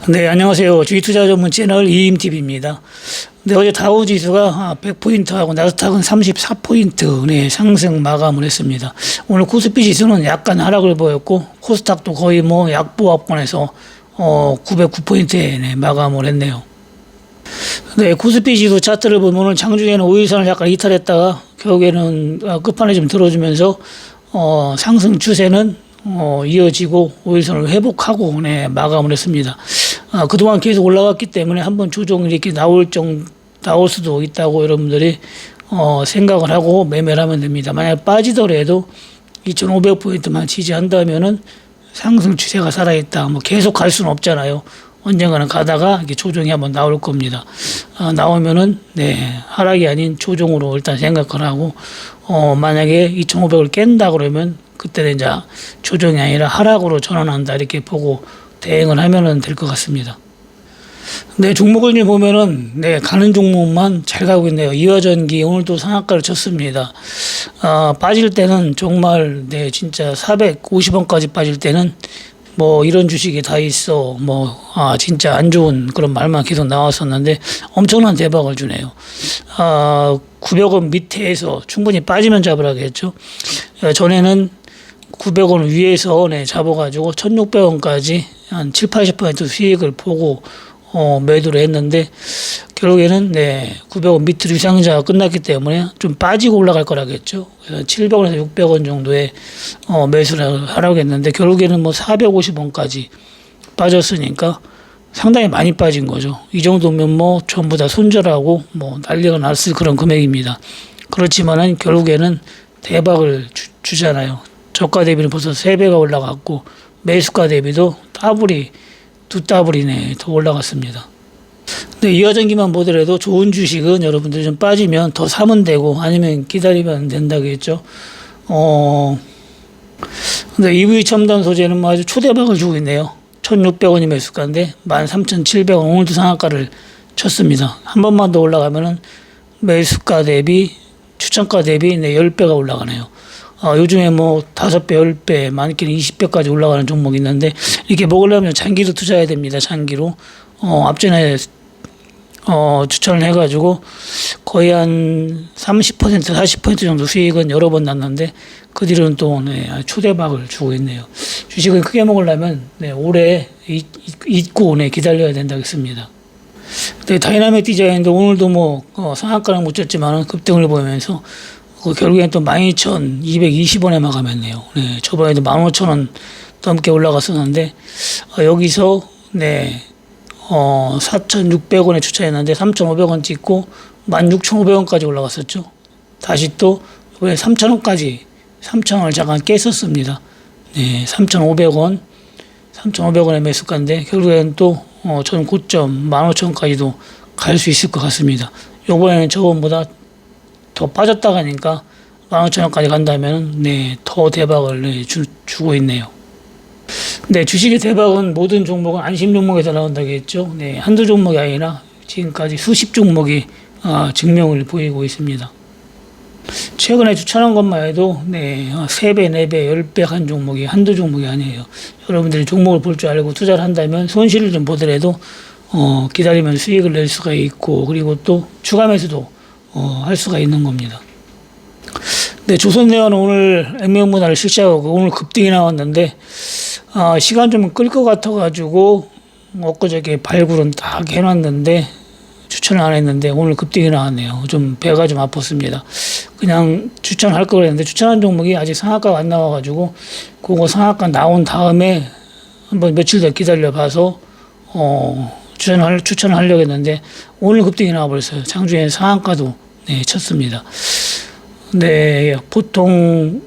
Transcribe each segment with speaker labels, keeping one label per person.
Speaker 1: 네, 안녕하세요. 주식 투자 전문 채널 이임TV입니다. 네, 어제 다우 지수가 100포인트하고 나스닥은 34포인트 상승 마감을 했습니다. 오늘 코스피 지수는 약간 하락을 보였고 코스닥도 거의 약보합권에서 909포인트에 마감을 했네요. 네, 코스피 지수 차트를 보면 장중에는 5일선을 약간 이탈했다가 결국에는 끝판에 좀 들어주면서 상승 추세는 이어지고 5일선을 회복하고 마감을 했습니다. 그동안 계속 올라왔기 때문에 한번 조정이 이렇게 나올 수도 있다고 여러분들이 생각을 하고 매매를 하면 됩니다. 만약 빠지더라도 2,500포인트만 지지한다면은 상승 추세가 살아있다. 계속 갈 수는 없잖아요. 언젠가는 가다가 이렇게 조정이 한번 나올 겁니다. 나오면은 하락이 아닌 조정으로 일단 생각을 하고 만약에 2,500을 깬다 그러면 그때는 이제 조정이 아니라 하락으로 전환한다 이렇게 보고 대응을 하면은 될 것 같습니다. 네, 종목을 보면은 가는 종목만 잘 가고 있네요. 이화전기 오늘도 상한가를 쳤습니다. 빠질 때는 정말 진짜 450원까지 빠질 때는 이런 주식이 다 있어 진짜 안 좋은 그런 말만 계속 나왔었는데 엄청난 대박을 주네요. 900원 밑에서 충분히 빠지면 잡으라겠죠. 전에는 900원 위에서 잡아가지고 1600원까지 한 7, 80% 수익을 보고 매도를 했는데 결국에는 900원 밑으로 유상자가 끝났기 때문에 좀 빠지고 올라갈 거라겠죠. 그래서 700원에서 600원 정도에 매수를 하라고 했는데 결국에는 450원까지 빠졌으니까 상당히 많이 빠진 거죠. 이 정도면 전부 다 손절하고 난리가 났을 그런 금액입니다. 그렇지만은 결국에는 대박을 주잖아요. 저가 대비는 벌써 3배가 올라갔고 매수가 대비도 두 더블이네 더 올라갔습니다. 이화전기만 보더라도 좋은 주식은 여러분들이 좀 빠지면 더 사면 되고 아니면 기다리면 된다겠죠. 근데 EV 첨단 소재는 아주 초대박을 주고 있네요. 1,600원이 매수가인데 13,700원 오늘도 상한가를 쳤습니다. 한 번만 더 올라가면은 매수가 대비 추천가 대비 10배가 올라가네요. 요즘에 5배, 10배, 많게는 20배까지 올라가는 종목이 있는데, 이렇게 먹으려면 장기로 투자해야 됩니다. 장기로. 앞전에, 추천을 해가지고, 거의 한 30%, 40% 정도 수익은 여러 번 났는데, 그 뒤로는 또, 초대박을 주고 있네요. 주식을 크게 먹으려면, 오래 잊고, 기다려야 된다겠습니다. 다이나믹 디자인도 오늘도 상한가는 못 쳤지만 급등을 보이면서, 결국엔 또 12,220원에 마감했네요. 저번에도 15,000원 넘게 올라갔었는데, 여기서, 4,600원에 추천했는데, 3,500원 찍고, 16,500원까지 올라갔었죠. 다시 또, 이번에 3,000원까지, 3,000원을 잠깐 깼었습니다. 3,500원에 매수가인데, 결국에는 또, 전 고점 15,000원까지도 갈 수 있을 것 같습니다. 요번에는 저번보다 더 빠졌다 가니까 15,000원까지 간다면 더 대박을 주고 있네요. 주식의 대박은 모든 종목은 안심 종목에서 나온다겠죠. 한두 종목이 아니라 지금까지 수십 종목이 증명을 보이고 있습니다. 최근에 추천한 것만 해도 3배, 4배, 10배 한 종목이 한두 종목이 아니에요. 여러분들이 종목을 볼 줄 알고 투자를 한다면 손실을 좀 보더라도 기다리면 수익을 낼 수가 있고 그리고 또 추가 매수도 할 수가 있는 겁니다. 조선네오는 오늘 액면분할을 실시하고 오늘 급등이 나왔는데 시간 좀 끌 것 같아가지고 엊그저께 발굴은 딱 해놨는데 추천을 안 했는데 오늘 급등이 나왔네요. 좀 배가 좀 아팠습니다. 그냥 추천할 걸 했는데 추천한 종목이 아직 상한가가 안 나와가지고 그거 상한가 나온 다음에 한번 며칠 더 기다려봐서 추천을 하려고 했는데 오늘 급등이 나와버렸어요. 장중에 상한가도 쳤습니다. 보통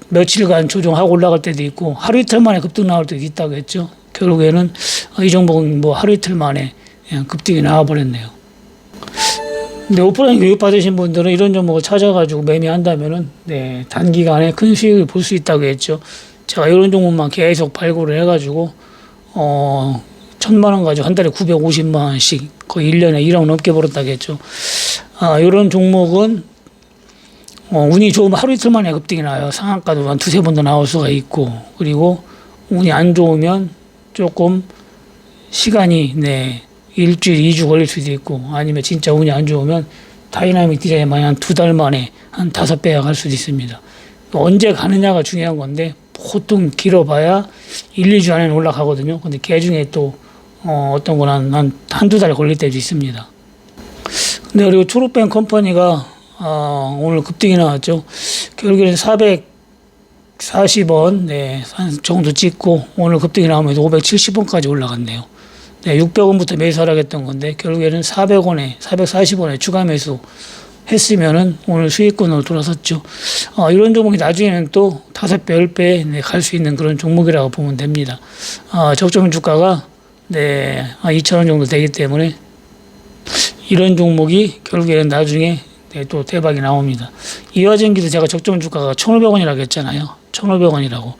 Speaker 1: 며칠간 조정하고 올라갈 때도 있고 하루 이틀 만에 급등 나올 때도 있다고 했죠. 결국에는 이 종목은 하루 이틀 만에 급등이 나와버렸네요. 오프라인 교육 받으신 분들은 이런 종목을 찾아가지고 매매한다면은 단기간에 큰 수익을 볼 수 있다고 했죠. 제가 이런 종목만 계속 발굴을 해가지고 1,000만 원 가지고 한 달에 950만 원씩 거의 1년에 1억 넘게 벌었다고 했죠. 이런 종목은 운이 좋으면 하루 이틀 만에 급등이 나요. 상한가도 한 2-3번 더 나올 수가 있고, 그리고 운이 안 좋으면 1-2년 조금 시간이 일주일, 2주 걸릴 수도 있고 아니면 진짜 운이 안 좋으면 다이나믹 디자인 마냥 한 2달 만에 한 5배가 갈 수도 있습니다. 언제 가느냐가 중요한 건데 보통 길어봐야 1, 2주 안에는 올라가거든요. 근데 그 중에 또 어떤 건 한두 달 걸릴 때도 있습니다. 근데 그리고 초록뱅 컴퍼니가 오늘 급등이 나왔죠. 결국에는 440원 정도 찍고 오늘 급등이 나오면서 570원까지 올라갔네요. 600원부터 매수하라고 했던 건데 결국에는 400원에 440원에 추가 매수 했으면은 오늘 수익권으로 돌아섰죠. 이런 종목이 나중에는 또 5배, 10배 갈 수 있는 그런 종목이라고 보면 됩니다. 적정 주가가 2,000원 정도 되기 때문에 이런 종목이 결국에는 나중에 또 대박이 나옵니다. 이화전기도 제가 적정 주가가 1,500원이라고 했잖아요. 1,500원이라고.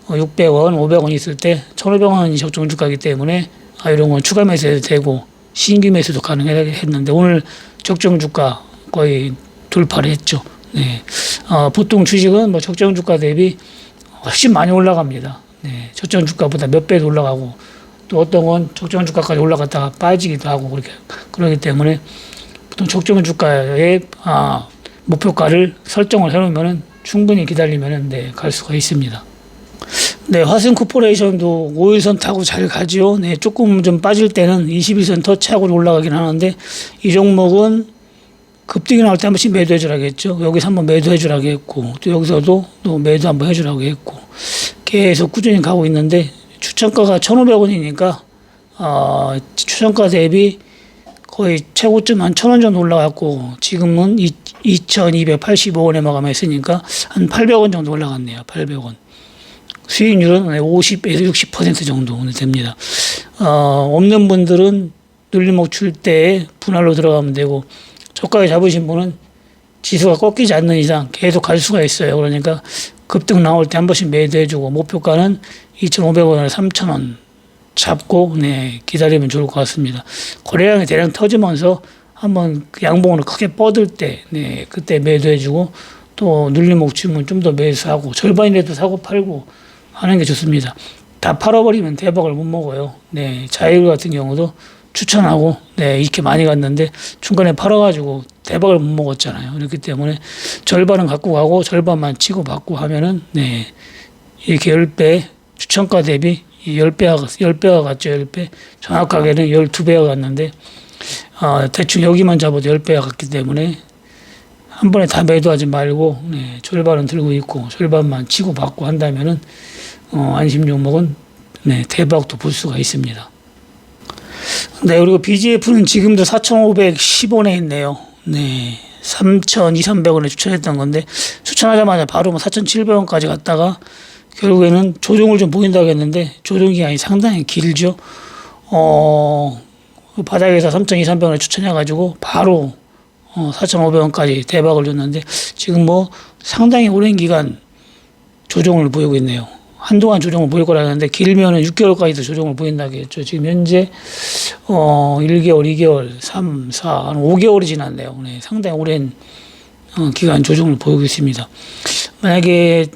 Speaker 1: 600원, 500원 있을 때 1,500원이 적정 주가이기 때문에 이런 건 추가 매수해도 되고 신규 매수도 가능했는데 오늘 적정 주가 거의 돌파를 했죠. 보통 주식은 뭐 적정 주가 대비 훨씬 많이 올라갑니다. 적정 주가보다 몇 배도 올라가고 또 어떤 건 적정 주가까지 올라갔다가 빠지기도 하고 그러기 때문에 보통 적정 주가의 목표가를 설정을 해놓으면 충분히 기다리면 갈 수가 있습니다. 화승 코퍼레이션도 5일선 타고 잘 가지요. 조금 좀 빠질 때는 21선 터치하고 올라가긴 하는데 이 종목은 급등이 나올 때 한 번씩 매도해 주라고 했죠. 여기서 한번 매도해 주라고 했고 또 여기서도 또 매도 한번 해 주라고 했고 계속 꾸준히 가고 있는데 추천가가 1,500원이니까 추천가 대비 거의 최고점 한 1,000원 정도 올라갔고 지금은 2,285원에 마감했으니까 한 800원 정도 올라갔네요. 800원. 수익률은 50에서 60% 정도 됩니다. 없는 분들은 눌림목 줄 때 분할로 들어가면 되고 저가에 잡으신 분은 지수가 꺾이지 않는 이상 계속 갈 수가 있어요. 그러니까 급등 나올 때 한 번씩 매도해주고 목표가는 2,500원에서 3,000원 잡고 기다리면 좋을 것 같습니다. 거래량이 대량 터지면서 한번 양봉으로 크게 뻗을 때 그때 매도해주고 또 눌림목 주면 좀 더 매수하고 절반이라도 사고 팔고 하는 게 좋습니다. 다 팔아버리면 대박을 못 먹어요. 자율 같은 경우도 추천하고 이렇게 많이 갔는데 중간에 팔아가지고 대박을 못 먹었잖아요. 그렇기 때문에 절반은 갖고 가고 절반만 치고 받고 하면은 이렇게 10배 추천가 대비 10배가 갔죠. 10배 정확하게는 12배가 갔는데 대충 여기만 잡아도 10배가 갔기 때문에 한 번에 다 매도하지 말고 절반은 들고 있고 절반만 치고 받고 한다면은 안심 종목은 대박도 볼 수가 있습니다. 그리고 BGF는 지금도 4,510원에 있네요. 3,200~300원에 추천했던 건데 추천하자마자 바로 4,700원까지 갔다가 결국에는 조정을 좀 보인다고 했는데 조정 기간이 상당히 길죠. 바닥에서 3,200~300원에 추천해가지고 바로 4,500원까지 대박을 줬는데 지금 상당히 오랜 기간 조정을 보이고 있네요. 한동안 조정을 보일 거라 했는데 길면은 6개월까지도 조정을 보인다고 했죠. 지금 현재 1개월, 2개월, 3, 4, 한 5개월이 지났네요. 상당히 오랜 기간 조정을 보이고 있습니다. 만약에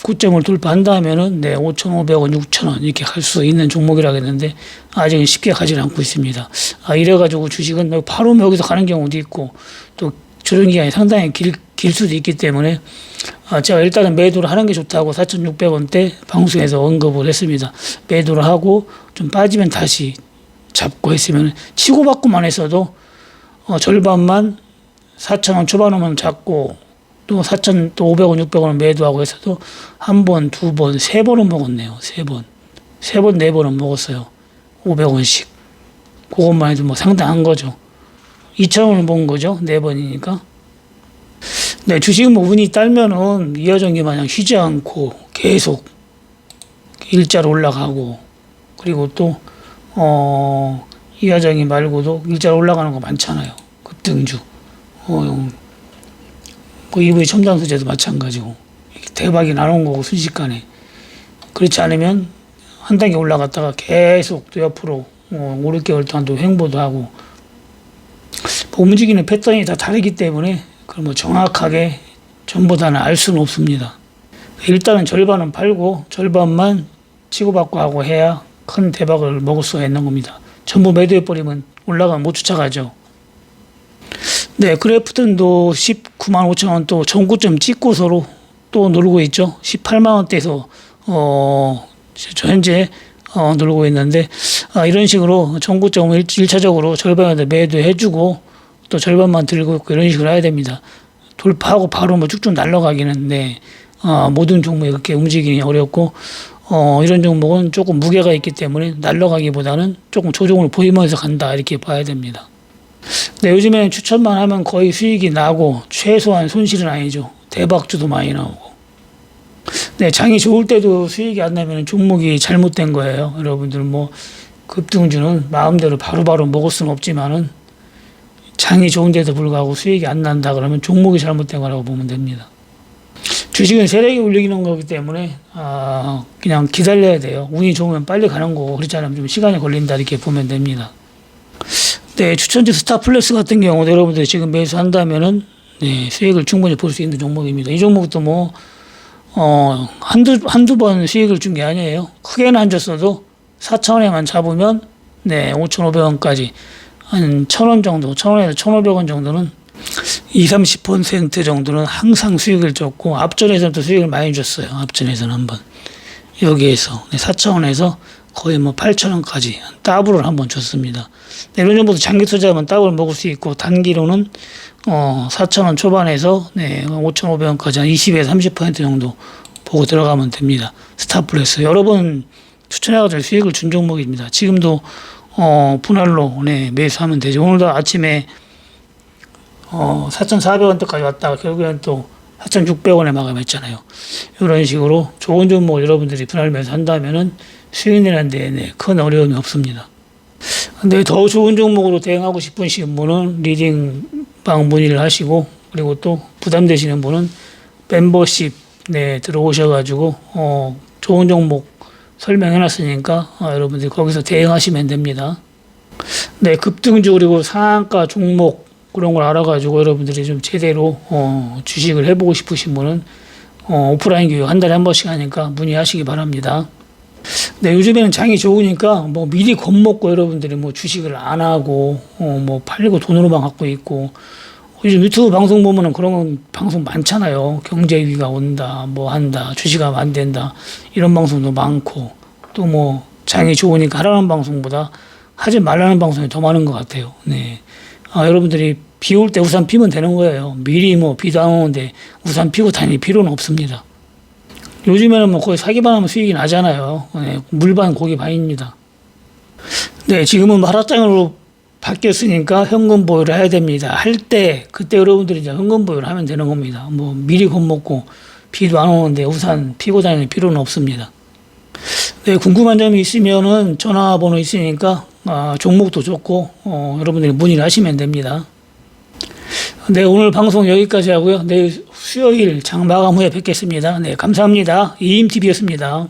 Speaker 1: 고점을 돌파한다 하면은 5,500원, 6,000원 이렇게 갈 수 있는 종목이라고 했는데 아직은 쉽게 가지 않고 있습니다. 이래가지고 주식은 바로 여기서 가는 경우도 있고 또 조정 기간이 상당히 길 수도 있기 때문에 제가 일단은 매도를 하는 게 좋다고 4,600원대 방송에서 언급을 했습니다. 매도를 하고 좀 빠지면 다시 잡고 했으면 치고받고만 했어도 절반만 4,000원 초반으로만 잡고 또 4,500원, 600원은 매도하고 했어도 한 번, 두 번, 세 번은 먹었네요. 세 번, 네 번은 먹었어요. 500원씩. 그것만 해도 상당한 거죠. 2,000원을 먹은 거죠. 네 번이니까. 주식은 운이 딸면은 이하전기 마냥 쉬지 않고 계속 일자로 올라가고 그리고 또 이하전기 말고도 일자로 올라가는 거 많잖아요. 급등주. EV 첨단소재도 마찬가지고 대박이 나는 거고 순식간에 그렇지 않으면 한 단계 올라갔다가 계속 또 옆으로 5, 6개월 동안 또 횡보도 하고 움직이는 패턴이 다 다르기 때문에 그걸 정확하게 전부 다는 알 수는 없습니다. 일단은 절반은 팔고 절반만 치고받고 하고 해야 큰 대박을 먹을 수가 있는 겁니다. 전부 매도해버리면 올라가면 못 쫓아가죠. 네, 그래프톤도 19만 5천 원 또 전고점 찍고서로 또 놀고 있죠. 18만 원대에서 현재 놀고 있는데, 이런 식으로 전고점을 1차적으로 절반에도 매도해주고 또 절반만 들고 있고 이런 식으로 해야 됩니다. 돌파하고 바로 뭐 쭉쭉 날아가기는 모든 종목이 그렇게 움직이기 어렵고, 이런 종목은 조금 무게가 있기 때문에 날아가기보다는 조금 조정을 보이면서 간다 이렇게 봐야 됩니다. 네, 요즘에는 추천만 하면 거의 수익이 나고 최소한 손실은 아니죠. 대박주도 많이 나오고. 네, 장이 좋을 때도 수익이 안 나면 종목이 잘못된 거예요. 여러분들 뭐 급등주는 마음대로 바로바로 먹을 수는 없지만은 장이 좋은데도 불구하고 수익이 안 난다 그러면 종목이 잘못된 거라고 보면 됩니다. 주식은 세력이 울리는 거기 때문에 그냥 기다려야 돼요. 운이 좋으면 빨리 가는 거고 그렇지 않으면 좀 시간이 걸린다 이렇게 보면 됩니다. 네, 추천주 스타플렉스 같은 경우도 여러분들이 지금 매수한다면은 수익을 충분히 볼 수 있는 종목입니다. 이 종목도 뭐 한두 번 수익을 준 게 아니에요. 크게는 안 줬어도 4,000원에만 잡으면 5,500원까지 한 1,000원 정도, 1,000원에서 1,500원 정도는 20-30% 정도는 항상 수익을 줬고, 앞전에서는 또 수익을 많이 줬어요. 앞전에서는 한번 여기에서 4,000원에서 거의 뭐 8,000원까지 더블을 한번 줬습니다. 이런 정도 장기 투자하면 더블 먹을 수 있고, 단기로는 4,000원 초반에서 5,500원까지 한 20에서 30% 정도 보고 들어가면 됩니다. 스타플렉스 여러 번 추천해가지고 수익을 준 종목입니다. 지금도 분할로 매수하면 되죠. 오늘도 아침에 4,400원대까지 왔다가 결국에는 또 4,600원에 마감했잖아요. 이런 식으로 좋은 종목을 여러분들이 분할 매수한다면은 수익 내는 데에 큰 어려움이 없습니다. 근데 더 좋은 종목으로 대응하고 싶으신 분은 리딩방 문의를 하시고, 그리고 또 부담되시는 분은 멤버십 들어오셔가지고 좋은 종목 설명해놨으니까 여러분들이 거기서 대응하시면 됩니다. 네, 급등주 그리고 상한가 종목 그런 걸 알아가지고 여러분들이 좀 제대로 주식을 해보고 싶으신 분은 오프라인 교육 한 달에 한 번씩 하니까 문의하시기 바랍니다. 네, 요즘에는 장이 좋으니까 뭐 미리 겁먹고 여러분들이 뭐 주식을 안 하고 뭐 팔리고 돈으로만 갖고 있고, 요즘 유튜브 방송 보면은 그런 방송 많잖아요. 경제 위기가 온다, 뭐 한다, 주식하면 안 된다 이런 방송도 많고, 또 뭐 장이 좋으니까 하라는 방송보다 하지 말라는 방송이 더 많은 것 같아요. 네, 여러분들이 비 올 때 우산 피면 되는 거예요. 미리 뭐 비도 안 오는데 우산 피고 다닐 필요는 없습니다. 요즘에는 뭐 거의 사기만 하면 수익이 나잖아요. 물반 고기 반입니다. 네, 지금은 하락장으로 바뀌었으니까 현금 보유를 해야 됩니다. 할 때 그때 여러분들이 이제 현금 보유를 하면 되는 겁니다. 뭐 미리 겁먹고 비도 안 오는데 우산 피고 다닐 필요는 없습니다. 네, 궁금한 점이 있으면은 전화번호 있으니까 종목도 좋고 여러분들이 문의를 하시면 됩니다. 네, 오늘 방송 여기까지 하고요. 내일 수요일 장 마감 후에 뵙겠습니다. 네, 감사합니다. 이임TV였습니다.